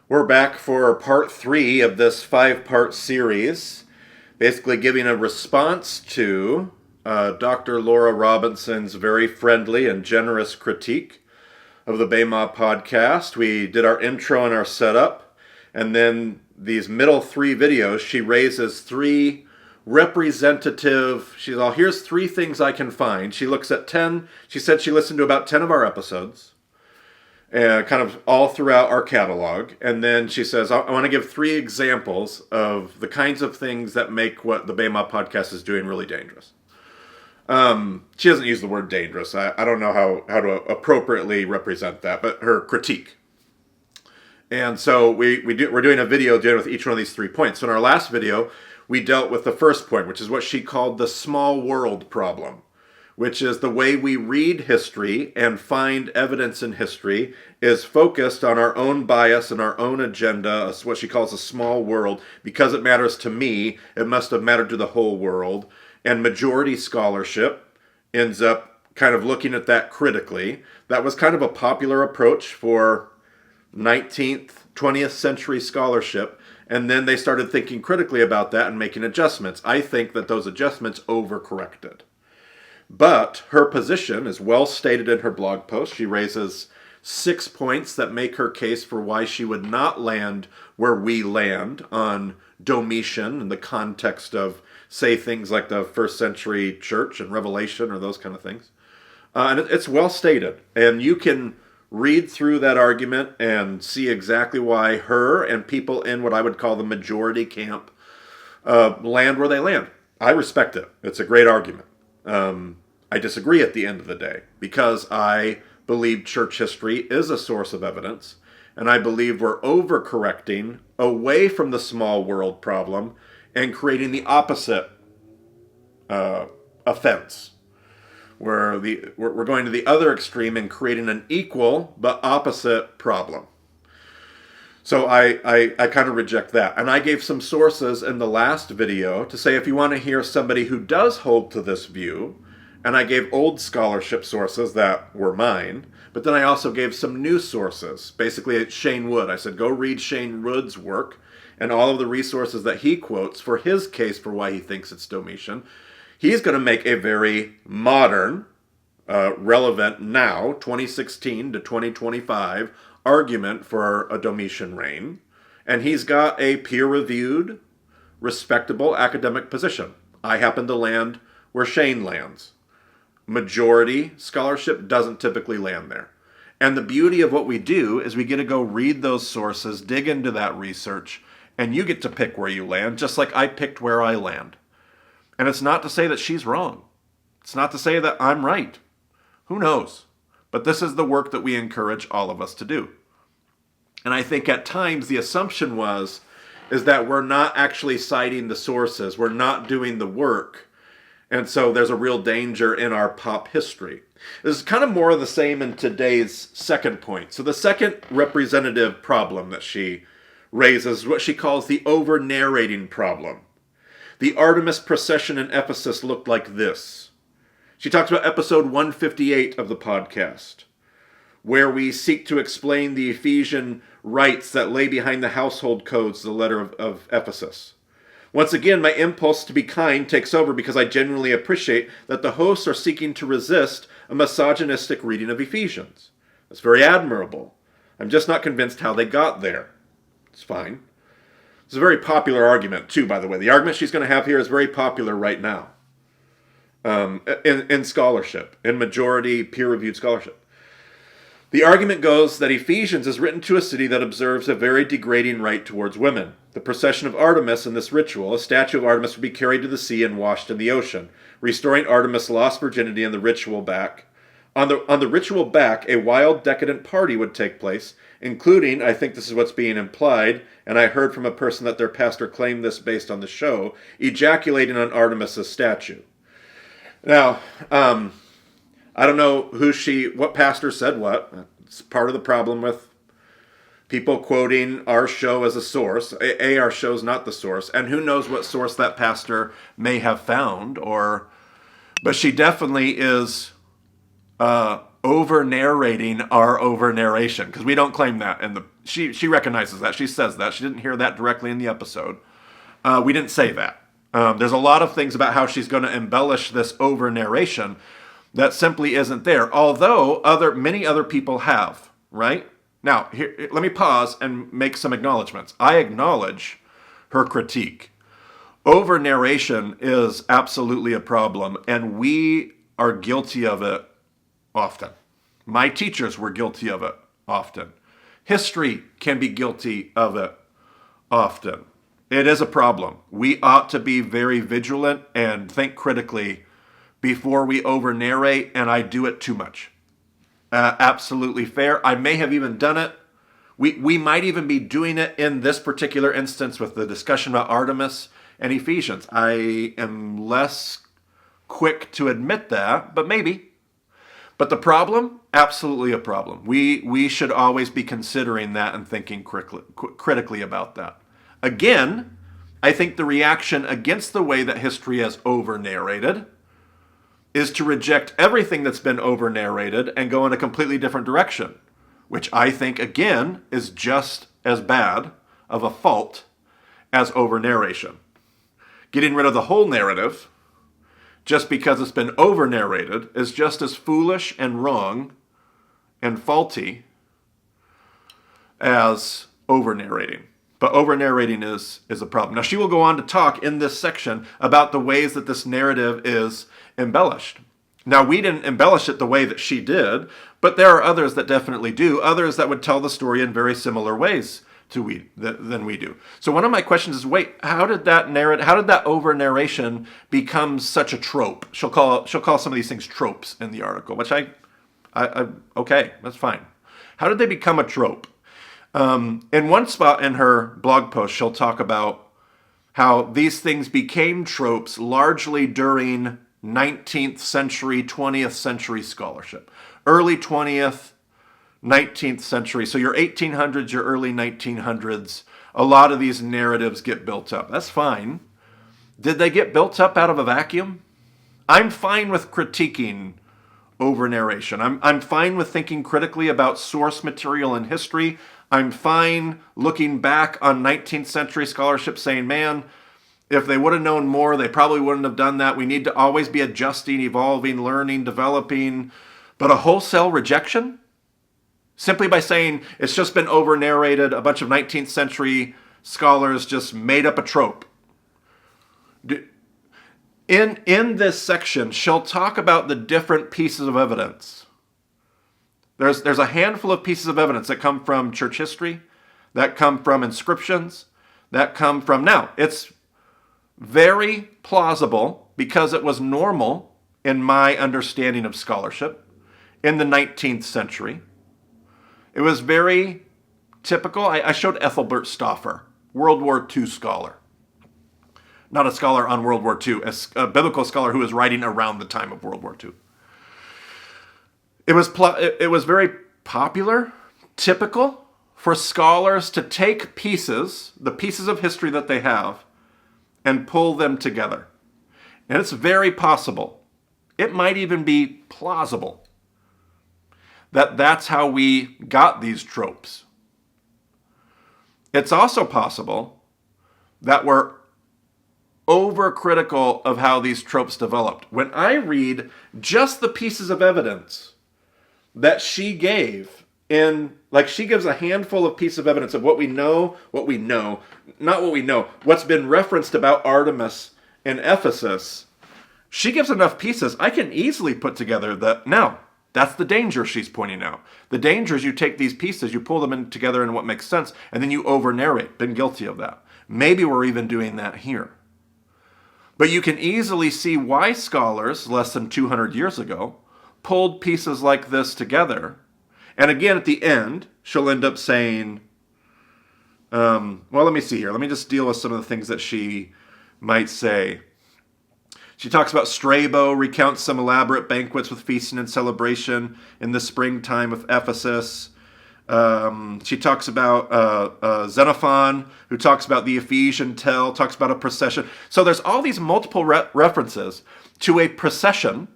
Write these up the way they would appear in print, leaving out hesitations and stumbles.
We're back for part 3 of this 5-part series, basically giving a response to Dr. Laura Robinson's very friendly and generous critique of the BEMA Podcast. We did our intro and our setup, and then these middle 3 videos, she raises 3 representative, here's 3 things I can find. She looks at 10, she said she listened to about 10 of our episodes, kind of all throughout our catalog. And then she says, I want to give 3 examples of the kinds of things that make what the BEMA Podcast is doing really dangerous. She doesn't use the word dangerous. I don't know how to appropriately represent that, but her critique. And so we're doing a video dealing with each one of these 3 points. So in our last video, we dealt with the first point, which is what she called the small world problem, which is the way we read history and find evidence in history is focused on our own bias and our own agenda, what she calls a small world. Because it matters to me, it must have mattered to the whole world. And majority scholarship ends up kind of looking at that critically. That was kind of a popular approach for 19th, 20th century scholarship. And then they started thinking critically about that and making adjustments. I think that those adjustments overcorrected. But her position is well stated in her blog post. She raises 6 points that make her case for why she would not land where we land on Domitian in the context of, say, things like the first century church and Revelation or those kind of things. And it's well stated. And you can read through that argument and see exactly why her and people in what I would call the majority camp land where they land. I respect it. It's a great argument. I disagree at the end of the day because I believe church history is a source of evidence, and I believe we're overcorrecting away from the small world problem and creating the opposite offense, where we're going to the other extreme and creating an equal but opposite problem. So I kind of reject that. And I gave some sources in the last video to say if you want to hear somebody who does hold to this view, and I gave old scholarship sources that were mine, but then I also gave some new sources. Basically, it's Shane Wood. I said, go read Shane Wood's work and all of the resources that he quotes for his case for why he thinks it's Domitian. He's going to make a very modern, relevant now, 2016 to 2025, argument for a Domitian reign. And he's got a peer-reviewed, respectable academic position. I happen to land where Shane lands. Majority scholarship doesn't typically land there. And the beauty of what we do is we get to go read those sources, dig into that research, and you get to pick where you land, just like I picked where I land. And it's not to say that she's wrong. It's not to say that I'm right. Who knows? But this is the work that we encourage all of us to do. And I think at times the assumption is that we're not actually citing the sources. We're not doing the work. And so there's a real danger in our pop history. This is kind of more of the same in today's second point. So the second representative problem that she raises is what she calls the over-narrating problem. The Artemis procession in Ephesus looked like this. She talks about episode 158 of the podcast, where we seek to explain the Ephesian rites that lay behind the household codes of the letter of Ephesus. Once again, my impulse to be kind takes over because I genuinely appreciate that the hosts are seeking to resist a misogynistic reading of Ephesians. That's very admirable. I'm just not convinced how they got there. It's fine. It's a very popular argument, too, by the way. The argument she's going to have here is very popular right now in scholarship, in majority peer-reviewed scholarship. The argument goes that Ephesians is written to a city that observes a very degrading rite towards women. The procession of Artemis in this ritual, a statue of Artemis would be carried to the sea and washed in the ocean, restoring Artemis' lost virginity and the ritual back. On the ritual back, a wild, decadent party would take place, including, I think this is what's being implied, and I heard from a person that their pastor claimed this based on the show, ejaculating on Artemis' statue. Now, I don't know what pastor said what. It's part of the problem with people quoting our show as a source. Our show's not the source. And who knows what source that pastor may have found. But she definitely is over-narrating our over-narration, because we don't claim that. And she recognizes that. She says that. She didn't hear that directly in the episode. We didn't say that. There's a lot of things about how she's going to embellish this over-narration that simply isn't there, although many other people have, right? Now, here, let me pause and make some acknowledgments. I acknowledge her critique. Over-narration is absolutely a problem, and we are guilty of it often. My teachers were guilty of it often. History can be guilty of it often. It is a problem. We ought to be very vigilant and think critically before we over-narrate, and I do it too much. Absolutely fair. I may have even done it. We might even be doing it in this particular instance with the discussion about Artemis and Ephesians. I am less quick to admit that, but maybe. But the problem? Absolutely a problem. We should always be considering that and thinking critically about that. Again, I think the reaction against the way that history has over-narrated is to reject everything that's been over-narrated and go in a completely different direction, which I think, again, is just as bad of a fault as over-narration. Getting rid of the whole narrative, just because it's been over-narrated, is just as foolish and wrong and faulty as over-narrating. But over-narrating is a problem. Now, she will go on to talk in this section about the ways that this narrative is embellished. Now, we didn't embellish it the way that she did, but there are others that definitely do, others that would tell the story in very similar ways than we do. So one of my questions is, wait, how did that over-narration become such a trope? She'll call some of these things tropes in the article, which okay, that's fine. How did they become a trope? In one spot in her blog post, she'll talk about how these things became tropes largely during 19th century, 20th century scholarship. Early 20th, 19th century. So your 1800s, your early 1900s, a lot of these narratives get built up. That's fine. Did they get built up out of a vacuum? I'm fine with critiquing over-narration. I'm fine with thinking critically about source material in history. I'm fine looking back on 19th century scholarship saying, man, if they would have known more, they probably wouldn't have done that. We need to always be adjusting, evolving, learning, developing. But a wholesale rejection? Simply by saying it's just been over-narrated, a bunch of 19th century scholars just made up a trope. In this section, she'll talk about the different pieces of evidence. There's a handful of pieces of evidence that come from church history, that come from inscriptions, that come from... Now, it's very plausible because it was normal in my understanding of scholarship in the 19th century. It was very typical. I showed Ethelbert Stauffer, World War II scholar. Not a scholar on World War II, a biblical scholar who was writing around the time of World War II. It was very popular, typical, for scholars to take the pieces of history that they have, and pull them together. And it's very possible, it might even be plausible, that that's how we got these tropes. It's also possible that we're overcritical of how these tropes developed. When I read just the pieces of evidence that she gave she gives a handful of pieces of evidence of what's been referenced about Artemis in Ephesus. She gives enough pieces, I can easily put together that, now, that's the danger she's pointing out. The danger is you take these pieces, you pull them together in what makes sense, and then you over-narrate. Been guilty of that. Maybe we're even doing that here. But you can easily see why scholars, less than 200 years ago, pulled pieces like this together. And again, at the end, she'll end up saying, let me see here. Let me just deal with some of the things that she might say. She talks about Strabo, recounts some elaborate banquets with feasting and celebration in the springtime of Ephesus. She talks about Xenophon, who talks about the Ephesian tale, talks about a procession. So there's all these multiple references to a procession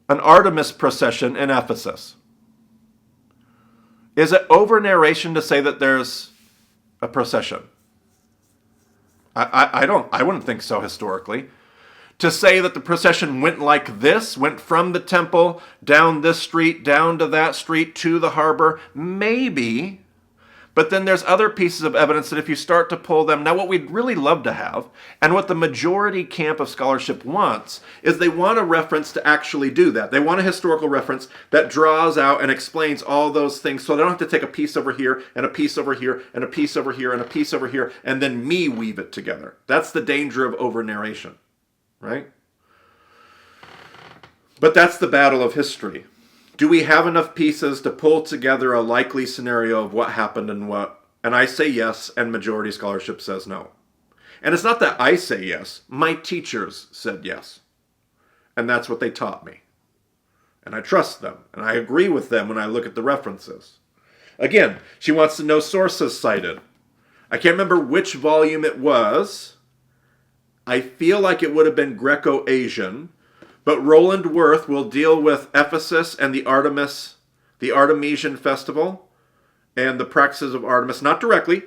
an Artemis procession in Ephesus. Is it over narration to say that there's a procession? I wouldn't think so historically. To say that the procession went like this, went from the temple, down this street, down to that street, to the harbor, maybe. But then there's other pieces of evidence that if you start to pull them, now what we'd really love to have, and what the majority camp of scholarship wants, is they want a reference to actually do that. They want a historical reference that draws out and explains all those things, so they don't have to take a piece over here, and a piece over here, and a piece over here, and a piece over here, and then me weave it together. That's the danger of over-narration, right? But that's the battle of history. Do we have enough pieces to pull together a likely scenario of what happened and what? And I say yes, and majority scholarship says no. And it's not that I say yes. My teachers said yes. And that's what they taught me. And I trust them. And I agree with them when I look at the references. Again, she wants to know sources cited. I can't remember which volume it was. I feel like it would have been Greco-Asian. But Roland Worth will deal with Ephesus and the Artemisian festival and the practices of Artemis, not directly.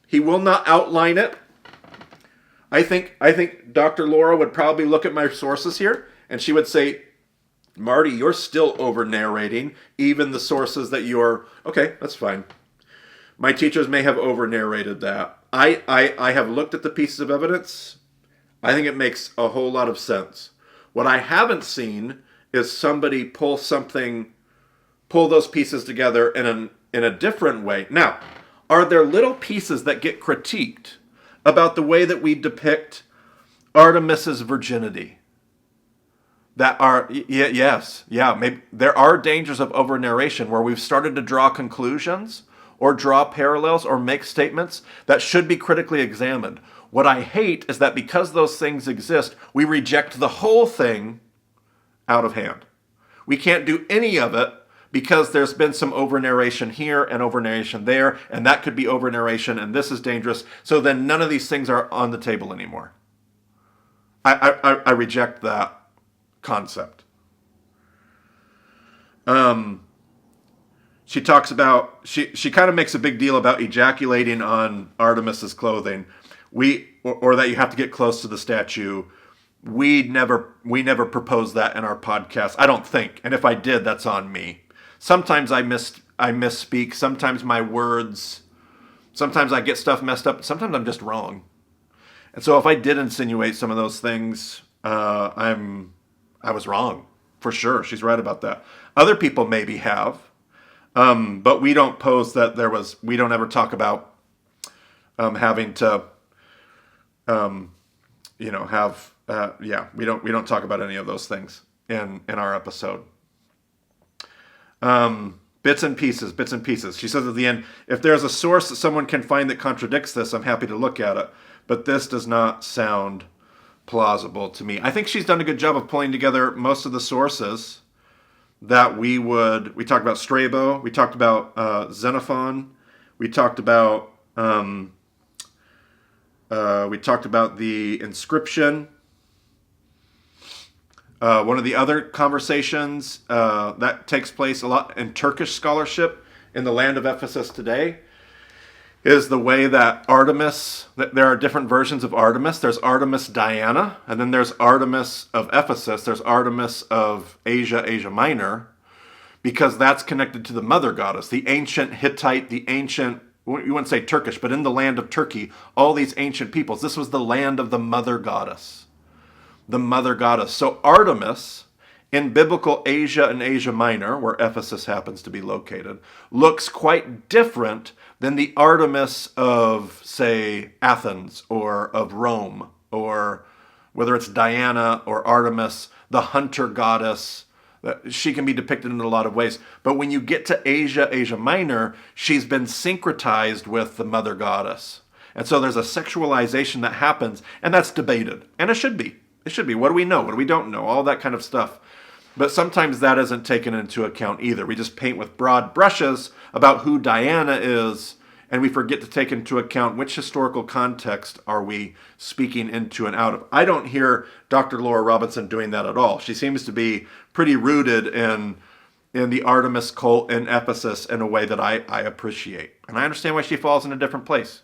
He will not outline it. I think Dr. Laura would probably look at my sources here and she would say, Marty, you're still over-narrating even the sources that you're... Okay, that's fine. My teachers may have over-narrated that. I have looked at the pieces of evidence. I think it makes a whole lot of sense. What I haven't seen is somebody pull those pieces together in a different way. Now, are there little pieces that get critiqued about the way that we depict Artemis's virginity? Maybe there are dangers of over-narration where we've started to draw conclusions or draw parallels or make statements that should be critically examined. What I hate is that because those things exist, we reject the whole thing out of hand. We can't do any of it because there's been some over-narration here and over-narration there, and that could be over-narration, and this is dangerous. So then none of these things are on the table anymore. I reject that concept. She talks about, she kind of makes a big deal about ejaculating on Artemis's clothing. Or that you have to get close to the statue. We never proposed that in our podcast. I don't think. And if I did, that's on me. Sometimes I misspeak. Sometimes sometimes I get stuff messed up. Sometimes I'm just wrong. And so if I did insinuate some of those things, I was wrong for sure. She's right about that. Other people maybe have, but we don't pose that we don't ever talk about having to. We don't talk about any of those things in our episode. Bits and pieces. She says at the end, if there's a source that someone can find that contradicts this, I'm happy to look at it. But this does not sound plausible to me. I think she's done a good job of pulling together most of the sources that we talked about Strabo, we talked about Xenophon, we talked about the inscription. One of the other conversations that takes place a lot in Turkish scholarship in the land of Ephesus today is the way that there are different versions of Artemis. There's Artemis Diana, and then there's Artemis of Ephesus. There's Artemis of Asia Minor, because that's connected to the mother goddess, the ancient Hittite, you wouldn't say Turkish, but in the land of Turkey, all these ancient peoples. This was the land of the mother goddess. The mother goddess. So Artemis, in biblical Asia and Asia Minor, where Ephesus happens to be located, looks quite different than the Artemis of, say, Athens or of Rome, or whether it's Diana or Artemis, the hunter goddess. She can be depicted in a lot of ways. But when you get to Asia Minor, she's been syncretized with the mother goddess. And so there's a sexualization that happens, and that's debated. And it should be. It should be. What do we know? What do we don't know? All that kind of stuff. But sometimes that isn't taken into account either. We just paint with broad brushes about who Diana is and we forget to take into account which historical context are we speaking into and out of. I don't hear Dr. Laura Robinson doing that at all. She seems to be pretty rooted in the Artemis cult in Ephesus in a way that I appreciate. And I understand why she falls in a different place.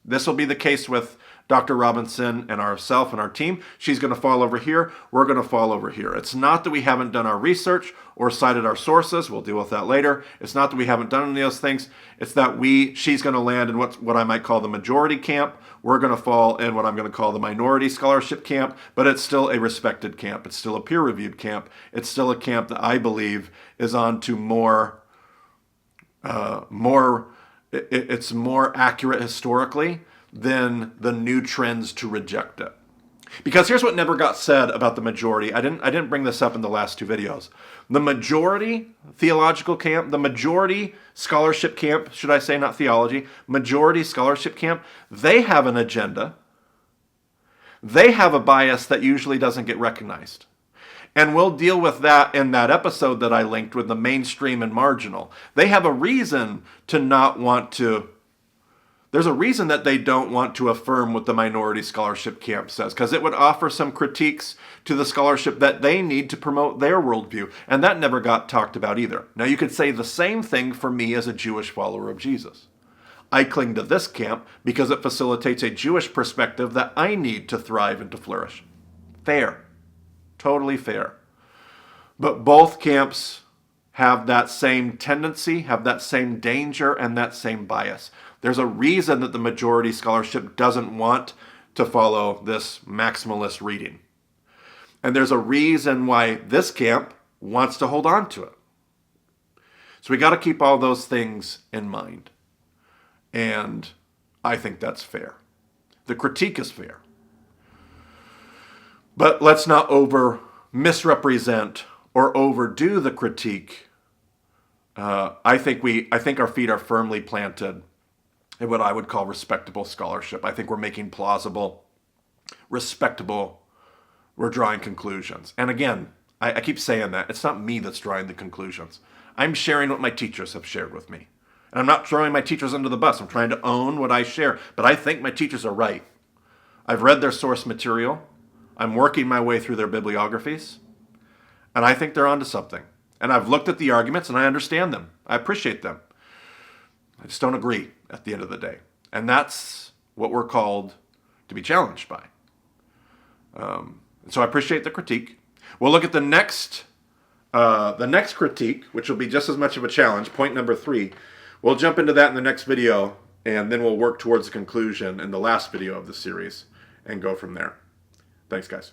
This will be the case with Dr. Robinson and ourselves and our team. She's going to fall over here. We're going to fall over here. It's not that we haven't done our research or cited our sources. We'll deal with that later. It's not that we haven't done any of those things. It's that she's going to land in what I might call the majority camp. We're going to fall in what I'm going to call the minority scholarship camp, but it's still a respected camp. It's still a peer-reviewed camp. It's still a camp that I believe is on to it's more accurate historically than the new trends to reject it. Because here's what never got said about the majority. I didn't bring this up in the last two videos. The majority theological camp, the majority scholarship camp, should I say, not theology, majority scholarship camp, they have an agenda. They have a bias that usually doesn't get recognized. And we'll deal with that in that episode that I linked with the mainstream and marginal. They have a reason to not want to. There's a reason that they don't want to affirm what the minority scholarship camp says, because it would offer some critiques to the scholarship that they need to promote their worldview. And that never got talked about either. Now, you could say the same thing for me as a Jewish follower of Jesus. I cling to this camp because it facilitates a Jewish perspective that I need to thrive and to flourish. Fair. Totally fair. But both camps have that same tendency, have that same danger, and that same bias. There's a reason that the majority scholarship doesn't want to follow this maximalist reading. And there's a reason why this camp wants to hold on to it. So we got to keep all those things in mind. And I think that's fair. The critique is fair. But let's not misrepresent or overdo the critique. I think our feet are firmly planted in what I would call respectable scholarship. I think we're making plausible, respectable, we're drawing conclusions. And again, I keep saying that. It's not me that's drawing the conclusions. I'm sharing what my teachers have shared with me. And I'm not throwing my teachers under the bus. I'm trying to own what I share. But I think my teachers are right. I've read their source material. I'm working my way through their bibliographies. And I think they're onto something. And I've looked at the arguments and I understand them. I appreciate them. I just don't agree at the end of the day. And that's what we're called to be challenged by. So I appreciate the critique. We'll look at the next critique, which will be just as much of a challenge, point number 3. We'll jump into that in the next video, and then we'll work towards the conclusion in the last video of the series and go from there. Thanks, guys.